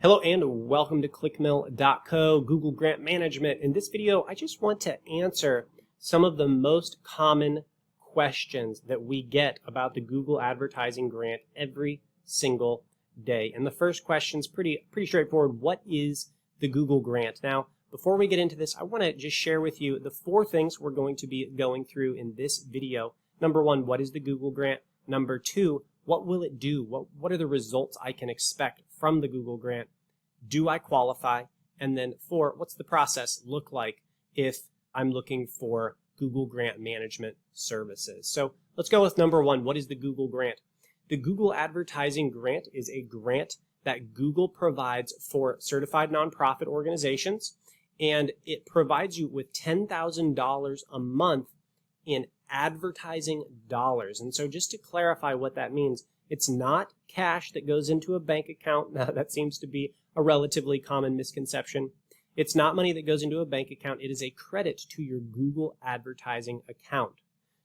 Hello and welcome to Clickmill.co, Google Grant Management. In this video, I just want to answer some of the most common questions that we get about the Google advertising grant every single day. And the first question is pretty straightforward. What is the Google grant? Now, before we get into this, I want to just share with you the 4 things we're going to be going through in this video. Number 1, what is the Google grant? Number 2, what will it do? What are the results I can expect from the Google grant? Do I qualify? And then 4, what's the process look like if I'm looking for Google grant management services? So let's go with number 1. What is the Google grant? The Google advertising grant is a grant that Google provides for certified nonprofit organizations, and it provides you with $10,000 a month in advertising dollars. And so just to clarify what that means, it's not cash that goes into a bank account. Now, that seems to be a relatively common misconception. It's not money that goes into a bank account. It is a credit to your Google advertising account.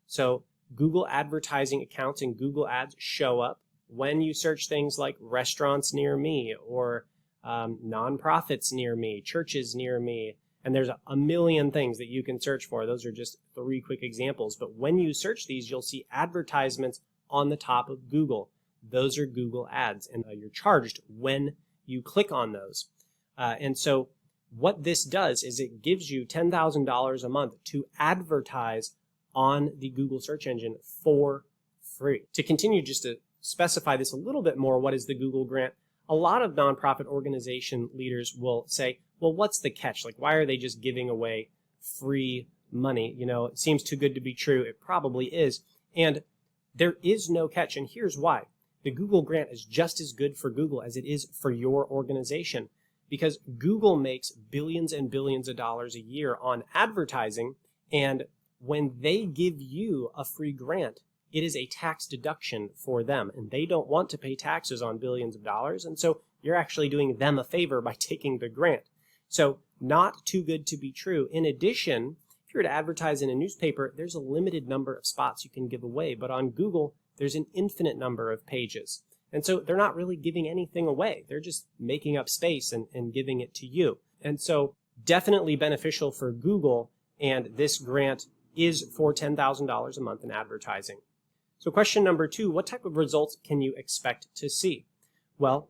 So Google advertising accounts and Google ads show up when you search things like restaurants near me or nonprofits near me, churches near me. And there's a million things that you can search for. Those are just 3 quick examples. But when you search these, you'll see advertisements on the top of Google. Those are Google ads, and you're charged when you click on those. And so what this does is it gives you $10,000 a month to advertise on the Google search engine for free. To continue just to specify this a little bit more, what is the Google grant? A lot of nonprofit organization leaders will say, well, what's the catch? Like, why are they just giving away free money? You know, it seems too good to be true. It probably is. And there is no catch, and here's why. The Google grant is just as good for Google as it is for your organization, because Google makes billions and billions of dollars a year on advertising, and when they give you a free grant, it is a tax deduction for them, and they don't want to pay taxes on billions of dollars, and so you're actually doing them a favor by taking the grant. So not too good to be true. In addition, if you were to advertise in a newspaper, there's a limited number of spots you can give away, but on Google, there's an infinite number of pages. And so they're not really giving anything away. They're just making up space and giving it to you. And so definitely beneficial for Google, and this grant is for $10,000 a month in advertising. So question number 2, what type of results can you expect to see? Well,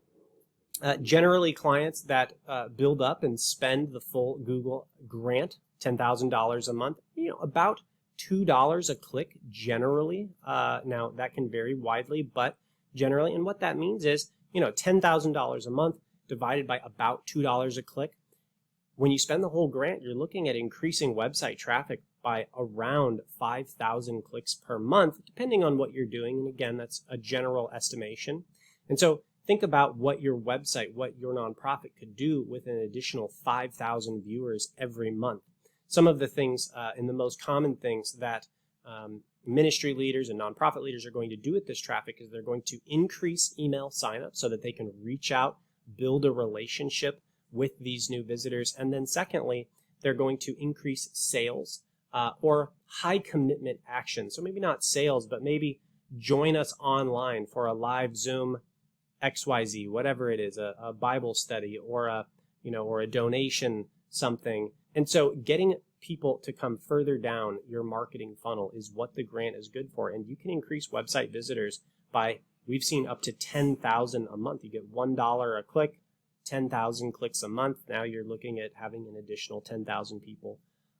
generally clients that build up and spend the full Google grant, $10,000 a month, about $2 a click generally. Now that can vary widely, but generally, and what that means is, $10,000 a month divided by about $2 a click. When you spend the whole grant, you're looking at increasing website traffic by around 5,000 clicks per month, depending on what you're doing. And again, that's a general estimation. And so think about what your website, what your nonprofit could do with an additional 5,000 viewers every month. Some of the things and the most common things that ministry leaders and nonprofit leaders are going to do with this traffic is they're going to increase email signups so that they can reach out, build a relationship with these new visitors. And then secondly, they're going to increase sales or high commitment action. So maybe not sales, but maybe join us online for a live Zoom XYZ, whatever it is, a Bible study or a donation something. And so getting people to come further down your marketing funnel is what the grant is good for. And you can increase website visitors by, we've seen up to 10,000 a month. You get $1 a click, 10,000 clicks a month. Now you're looking at having an additional 10,000 people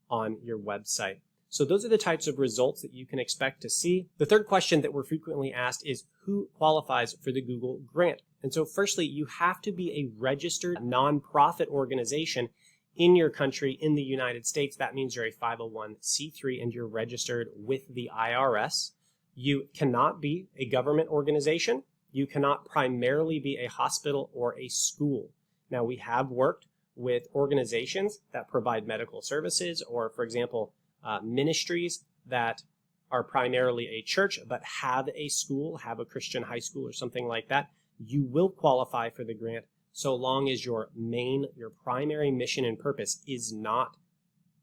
on your website. So those are the types of results that you can expect to see. The third question that we're frequently asked is who qualifies for the Google grant? And so firstly, you have to be a registered nonprofit organization in your country, in the United States. That means you're a 501c3 and you're registered with the IRS. You cannot be a government organization. You cannot primarily be a hospital or a school. Now, we have worked with organizations that provide medical services or, for example, ministries that are primarily a church but have a school, have a Christian high school or something like that. You will qualify for the grant so long as your primary mission and purpose is not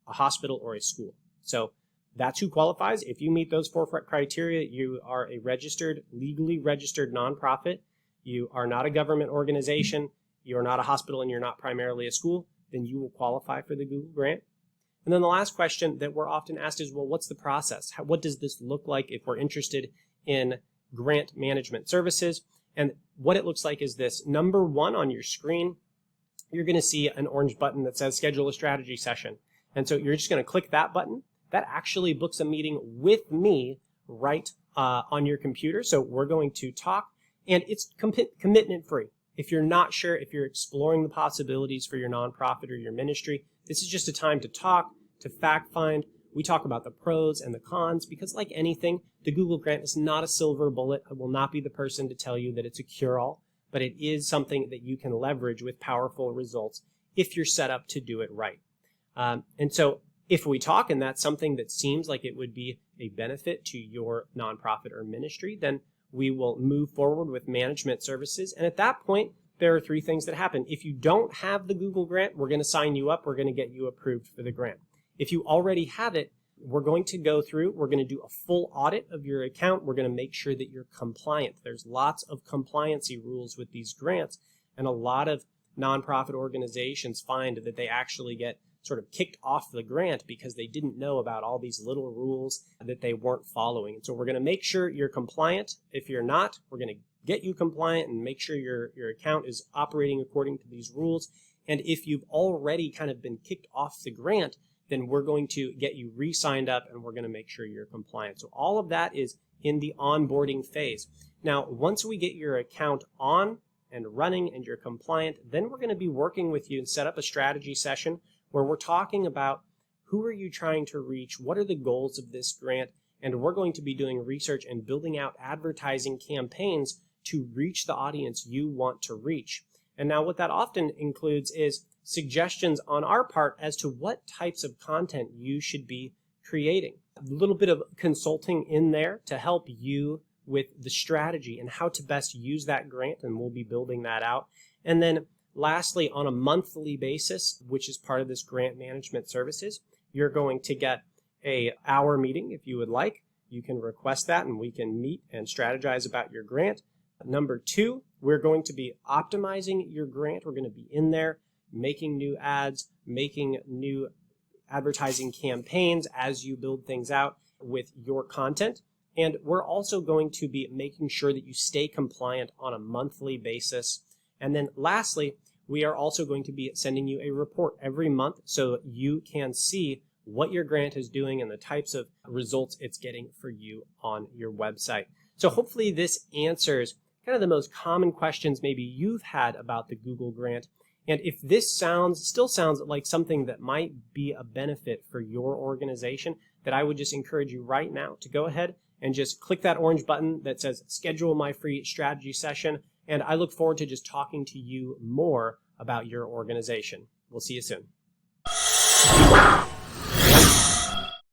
a hospital or a school. So that's who qualifies. If you meet those 4 criteria, you are a legally registered nonprofit. You are not a government organization, you're not a hospital and you're not primarily a school, then you will qualify for the Google grant. And then the last question that we're often asked is, well, what's the process? What does this look like if we're interested in grant management services? And what it looks like is this. Number 1 on your screen, you're going to see an orange button that says schedule a strategy session. And so you're just going to click that button. That actually books a meeting with me right on your computer. So we're going to talk, and it's commitment free. If you're not sure, if you're exploring the possibilities for your nonprofit or your ministry, this is just a time to talk, to fact find. We talk about the pros and the cons because, like anything, the Google grant is not a silver bullet. I will not be the person to tell you that it's a cure-all, but it is something that you can leverage with powerful results if you're set up to do it right. And so if we talk and that's something that seems like it would be a benefit to your nonprofit or ministry, then we will move forward with management services. And at that point, there are 3 things that happen. If you don't have the Google grant, we're going to sign you up. We're going to get you approved for the grant. If you already have it, we're going to go through, we're going to do a full audit of your account. We're going to make sure that you're compliant. There's lots of compliancy rules with these grants, and a lot of nonprofit organizations find that they actually get sort of kicked off the grant because they didn't know about all these little rules that they weren't following. And so we're going to make sure you're compliant. If you're not, we're going to get you compliant and make sure your account is operating according to these rules. And if you've already kind of been kicked off the grant, then we're going to get you re-signed up and we're going to make sure you're compliant. So all of that is in the onboarding phase. Now, once we get your account on and running and you're compliant, then we're going to be working with you and set up a strategy session where we're talking about who are you trying to reach, what are the goals of this grant, and we're going to be doing research and building out advertising campaigns to reach the audience you want to reach. And now what that often includes is suggestions on our part as to what types of content you should be creating. A little bit of consulting in there to help you with the strategy and how to best use that grant, and we'll be building that out. And then lastly, on a monthly basis, which is part of this grant management services, you're going to get an hour meeting if you would like. You can request that and we can meet and strategize about your grant. Number 2, we're going to be optimizing your grant. We're going to be in there making new ads, making new advertising campaigns as you build things out with your content. And we're also going to be making sure that you stay compliant on a monthly basis. And then lastly, we are also going to be sending you a report every month so you can see what your grant is doing and the types of results it's getting for you on your website. So hopefully this answers kind of the most common questions maybe you've had about the Google grant. And if this still sounds like something that might be a benefit for your organization, that I would just encourage you right now to go ahead and just click that orange button that says schedule my free strategy session. And I look forward to just talking to you more about your organization. We'll see you soon.